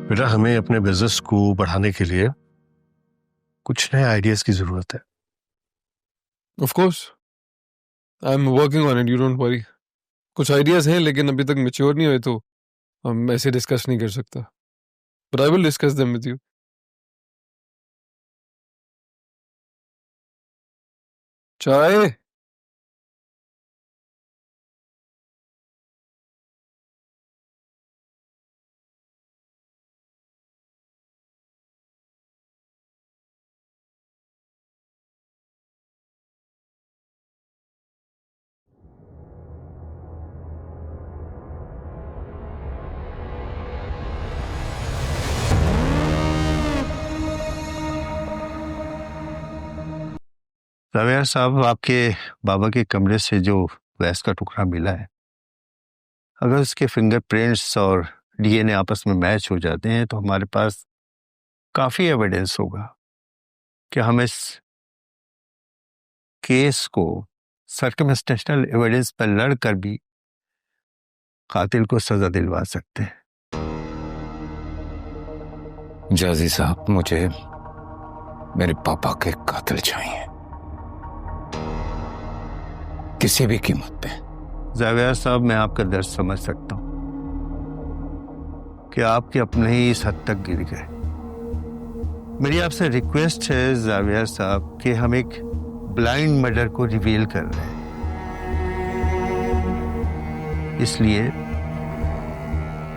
बेटा, हमें अपने बिजनेस को बढ़ाने के लिए कुछ नए आइडियाज की जरूरत है। Of course, I am working on it, you don't worry. कुछ आइडियाज हैं लेकिन अभी तक मैच्योर नहीं हुए, तो हम ऐसे डिस्कस नहीं कर सकता, but I will discuss them with you. चाय? रवियार साहब, आपके बाबा के कमरे से जो गैस का टुकड़ा मिला है, अगर उसके फिंगरप्रिंट्स और डीएनए आपस में मैच हो जाते हैं तो हमारे पास काफी एविडेंस होगा कि हम इस केस को सर्कमस्टेंशियल एविडेंस पर लड़कर भी कातिल को सजा दिलवा सकते हैं। जाजी साहब, मुझे मेरे पापा के कातिल चाहिए, किसी भी कीमत पे। जावेद साहब, मैं आपका दर्द समझ सकता हूं कि आपके अपने ही इस हद तक गिर गए। मेरी आपसे रिक्वेस्ट है जावेद साहब कि हम एक ब्लाइंड मर्डर को रिवील कर रहे हैं, इसलिए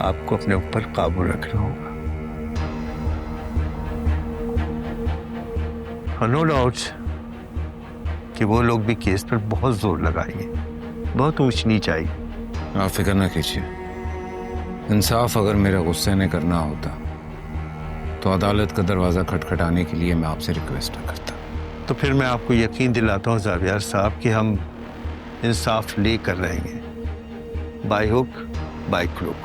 आपको अपने ऊपर काबू रखना होगा। नो डाउट कि वो लोग भी केस पर बहुत जोर लगाएंगे, बहुत ऊंच नीच आएगी। आप फिक्र ना कीजिए, इंसाफ अगर मेरे गुस्से ने करना होता तो अदालत का दरवाजा खटखटाने के लिए मैं आपसे रिक्वेस्ट न करता। तो फिर मैं आपको यकीन दिलाता हूं जावियार साहब कि हम इंसाफ लेकर रहेंगे, by hook by crook.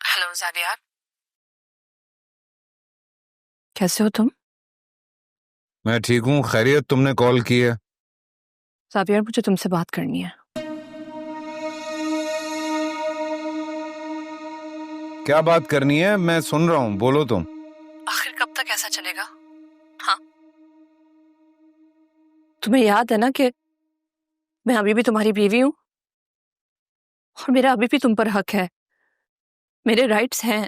Hello Zaviyar, कैसे हो तुम? मैं ठीक हूँ, खैरियत? तुमने कॉल की है? जावियार, मुझे तुमसे बात करनी है। क्या बात करनी है? मैं सुन रहा हूँ, बोलो तुम। आखिर कब तक ऐसा चलेगा? हाँ, तुम्हें याद है ना कि मैं अभी भी तुम्हारी बीवी हूं और मेरा अभी भी तुम पर हक है, मेरे राइट्स हैं।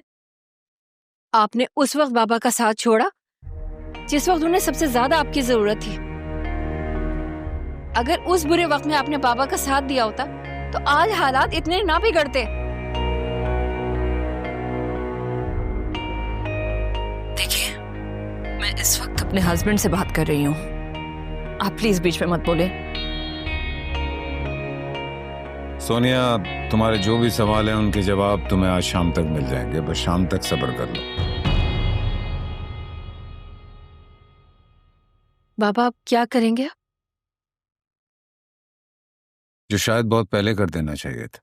आपने उस वक्त बाबा का साथ छोड़ा जिस वक्त उन्हें सबसे ज्यादा आपकी जरूरत थी। अगर उस बुरे वक्त में आपने बाबा का साथ दिया होता तो आज हालात इतने ना बिगड़ते। देखिए, मैं इस वक्त अपने हस्बैंड से बात कर रही हूँ, आप प्लीज बीच में मत बोले। सोनिया, तुम्हारे जो भी सवाल हैं उनके जवाब तुम्हें आज शाम तक मिल जाएंगे, बस शाम तक सब्र कर लो। बाबा, आप क्या करेंगे? जो शायद बहुत पहले कर देना चाहिए था।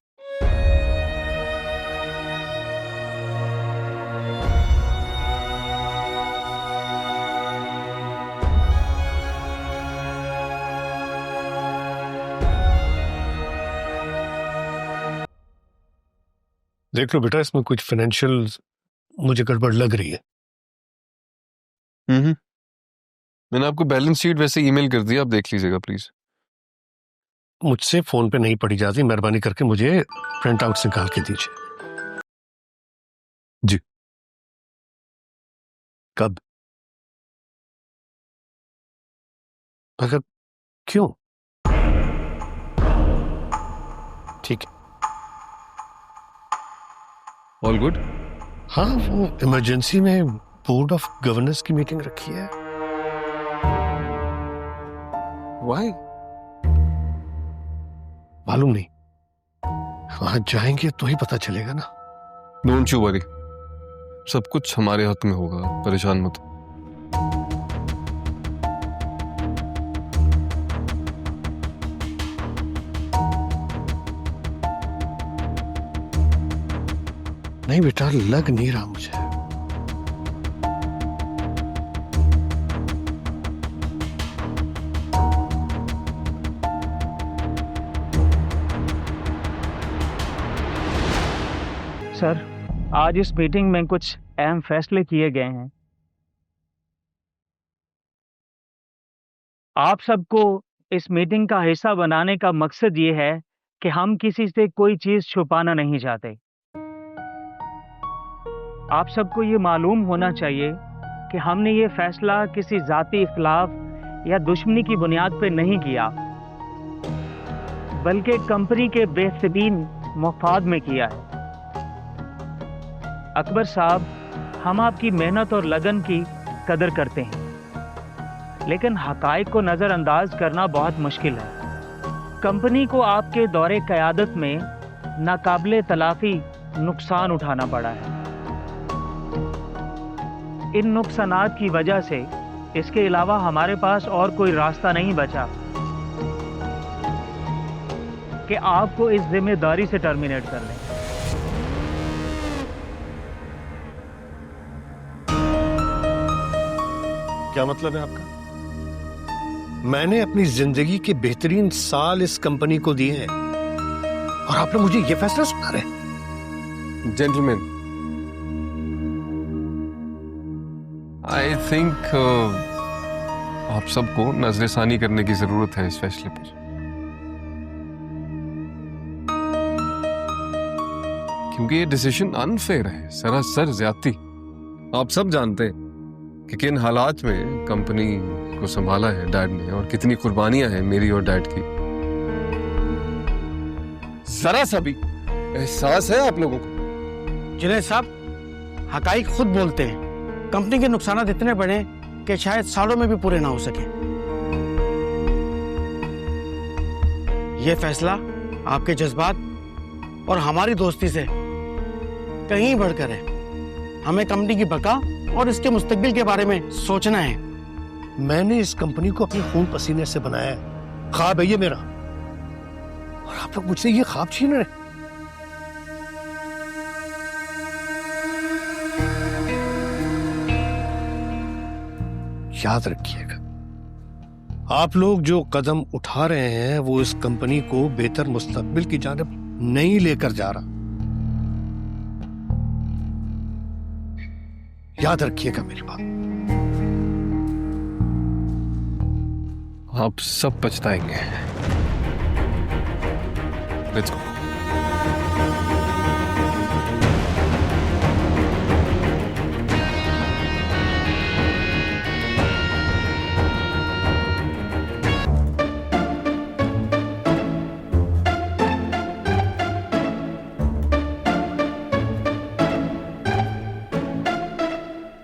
देख लो बेटा, इसमें कुछ फाइनेंशियल मुझे गड़बड़ लग रही है। मैंने आपको बैलेंस शीट वैसे ईमेल कर दिया, आप देख लीजिएगा प्लीज। मुझसे फोन पे नहीं पढ़ी जाती, मेहरबानी करके मुझे प्रिंट आउट निकाल के दीजिए। जी। कब? अगर क्यों? ठीक है। All good? हाँ, वो इमरजेंसी में बोर्ड ऑफ गवर्नेंस की मीटिंग रखी है। व्हाई? मालूम नहीं, वहां जाएंगे तो ही पता चलेगा ना। डोंट यू वरी, सब कुछ हमारे हाथ में होगा, परेशान मत हो। नहीं बेटा, लग नहीं रहा मुझे। सर, आज इस मीटिंग में कुछ अहम फैसले किए गए हैं। आप सबको इस मीटिंग का हिस्सा बनाने का मकसद ये है कि हम किसी से कोई चीज छुपाना नहीं चाहते। आप सबको ये मालूम होना चाहिए कि हमने ये फैसला किसी जाती इख्तिलाफ या दुश्मनी की बुनियाद पर नहीं किया, बल्कि कंपनी के बेहतरीन मफाद में किया है। अकबर साहब, हम आपकी मेहनत और लगन की कदर करते हैं, लेकिन हकाइक को नज़रअंदाज करना बहुत मुश्किल है। कंपनी को आपके दौरे क़यादत में नाकाबिले तलाफ़ी नुकसान उठाना पड़ा है। इन नुकसानात की वजह से इसके अलावा हमारे पास और कोई रास्ता नहीं बचा कि आपको इस जिम्मेदारी से टर्मिनेट कर लें। क्या मतलब है आपका? मैंने अपनी जिंदगी के बेहतरीन साल इस कंपनी को दिए हैं और आप लोग मुझे ये फैसला सुना रहे हैं? जेंटलमैन, आई थिंक आप सबको नजरसानी करने की जरूरत है इस फैसले पर, क्योंकि ये डिसीजन अनफेयर है, सरासर ज्यादती। आप सब जानते हैं कि किन हालात में कंपनी को संभाला है डैड ने और कितनी कुर्बानियां हैं मेरी और डैड की। जरा सा भी एहसास है आप लोगों को? जुनैद साहब, हकाइक खुद बोलते हैं। कंपनी के नुकसान इतने बड़े कि शायद सालों में भी पूरे ना हो सके। यह फैसला आपके जज्बात और हमारी दोस्ती से कहीं बढ़कर है। हमें कंपनी की बका और इसके मुस्तकबिल के बारे में सोचना है। मैंने इस कंपनी को अपने खून पसीने से बनाया है। ख्वाब है ये मेरा, और आप लोग मुझसे ये ख्वाब छीन रहे हैं। याद रखिएगा, आप लोग जो कदम उठा रहे हैं वो इस कंपनी को बेहतर मुस्तकबिल की जानिब नहीं लेकर जा रहा। याद रखिएगा मेरी बात। आप सब पछताएंगे। Let's go.